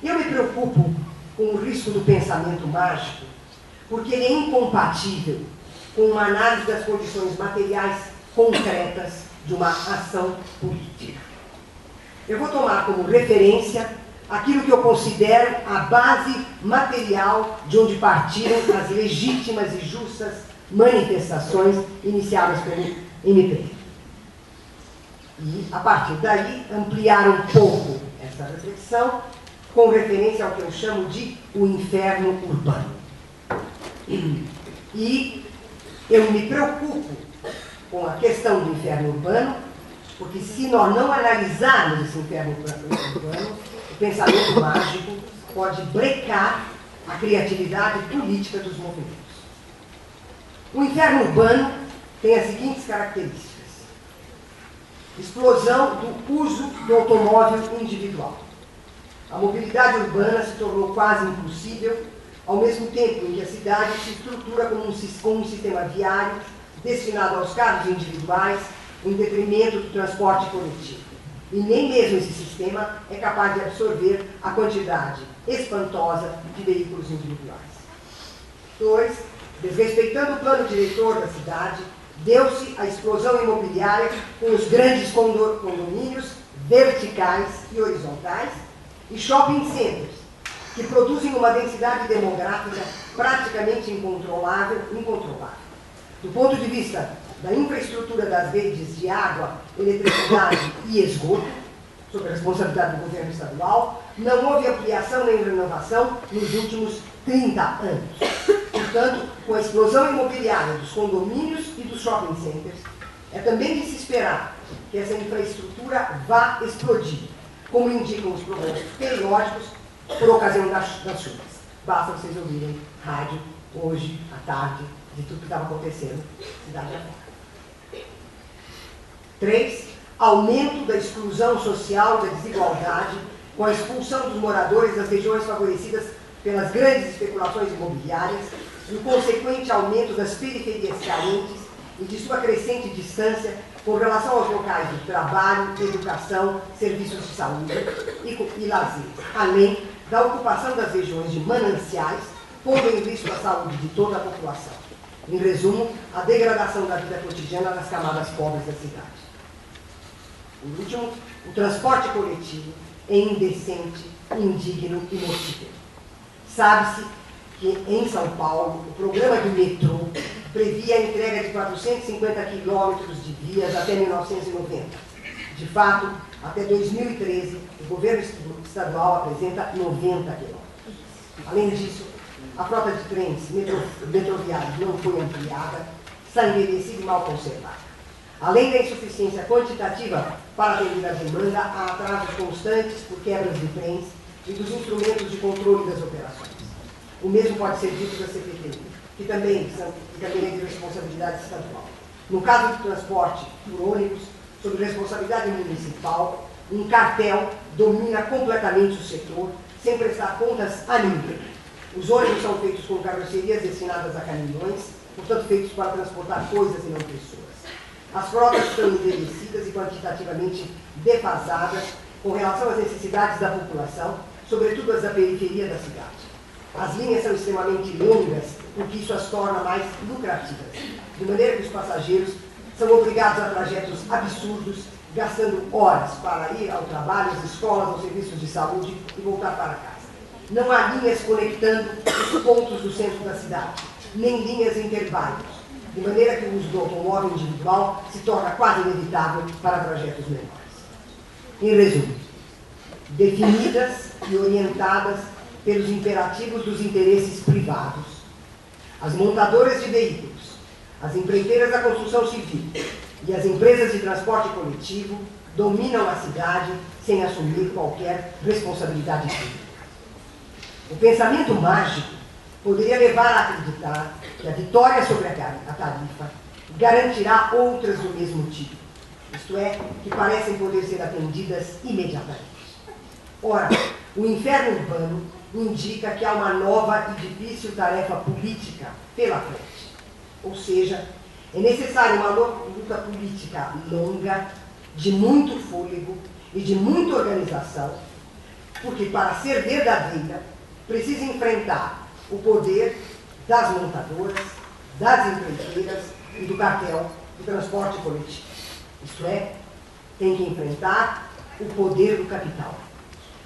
Eu me preocupo com o risco do pensamento mágico, porque ele é incompatível com uma análise das condições materiais concretas de uma ação política. Eu vou tomar como referência aquilo que eu considero a base material de onde partiram as legítimas e justas manifestações iniciadas pelo MP. E, a partir daí, ampliar um pouco essa reflexão com referência ao que eu chamo de o inferno urbano. E eu me preocupo com a questão do inferno urbano, porque se nós não analisarmos esse inferno urbano, o pensamento mágico pode brecar a criatividade política dos movimentos. O inferno urbano tem as seguintes características: explosão do uso do automóvel individual. A mobilidade urbana se tornou quase impossível, ao mesmo tempo em que a cidade se estrutura como um sistema viário destinado aos carros individuais, em detrimento do transporte coletivo. E nem mesmo esse sistema é capaz de absorver a quantidade espantosa de veículos individuais. 2. Desrespeitando o plano diretor da cidade, deu-se a explosão imobiliária com os grandes condomínios verticais e horizontais e shopping centers, que produzem uma densidade demográfica praticamente incontrolável. Do ponto de vista da infraestrutura das redes de água, eletricidade e esgoto, sob a responsabilidade do governo estadual, não houve ampliação nem renovação nos últimos 30 anos. Portanto, com a explosão imobiliária dos condomínios e dos shopping centers, é também de se esperar que essa infraestrutura vá explodir, como indicam os problemas periódicos por ocasião das chuvas. Basta vocês ouvirem rádio hoje, à tarde, de tudo que estava acontecendo, cidade afora. 3. Aumento da exclusão social e da desigualdade, com a expulsão dos moradores das regiões favorecidas pelas grandes especulações imobiliárias e o consequente aumento das periferias carentes e de sua crescente distância com relação aos locais de trabalho, educação, serviços de saúde e lazer, além da ocupação das regiões de mananciais, pondo em risco a saúde de toda a população. Em resumo, a degradação da vida cotidiana das camadas pobres da cidade. Por último, o transporte coletivo é indecente, indigno e nocivo. Sabe-se que em São Paulo, o programa do metrô previa a entrega de 450 quilômetros de vias até 1990. De fato, até 2013, o governo estadual apresenta 90 quilômetros. Além disso, a frota de trens metroviários não foi ampliada, está envelhecida e mal conservada. Além da insuficiência quantitativa para atender a demanda, há atrasos constantes por quebras de trens e dos instrumentos de controle das operações. O mesmo pode ser dito da CPTM, que também é de responsabilidade estadual. No caso do transporte por ônibus, sob responsabilidade municipal, um cartel domina completamente o setor, sem prestar contas a ninguém. Os ônibus são feitos com carrocerias destinadas a caminhões, portanto feitos para transportar coisas e não pessoas. As frotas estão envelhecidas e quantitativamente defasadas com relação às necessidades da população, sobretudo as da periferia da cidade. As linhas são extremamente longas, o que isso as torna mais lucrativas, de maneira que os passageiros são obrigados a trajetos absurdos, gastando horas para ir ao trabalho, às escolas, aos serviços de saúde e voltar para casa. Não há linhas conectando os pontos do centro da cidade, nem linhas interbairros, de maneira que o uso do automóvel individual se torna quase inevitável para trajetos menores. Em resumo, definidas e orientadas pelos imperativos dos interesses privados, as montadoras de veículos, as empreiteiras da construção civil e as empresas de transporte coletivo dominam a cidade sem assumir qualquer responsabilidade pública. O pensamento mágico poderia levar a acreditar que a vitória sobre a tarifa garantirá outras do mesmo tipo, isto é, que parecem poder ser atendidas imediatamente. Ora, o inferno urbano indica que há uma nova e difícil tarefa política pela frente. Ou seja, é necessária uma luta política longa, de muito fôlego e de muita organização, Porque para ser verdadeira, precisa enfrentar o poder das montadoras, das empreiteiras e do cartel do transporte coletivo. Isto é, tem que enfrentar o poder do capital,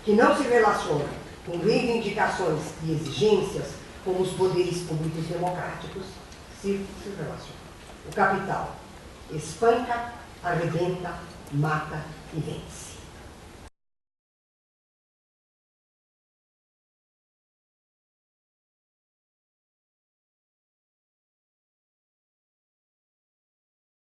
que não se relaciona com reivindicações e exigências como os poderes públicos democráticos se relacionam. O capital espanca, arrebenta, mata e vence.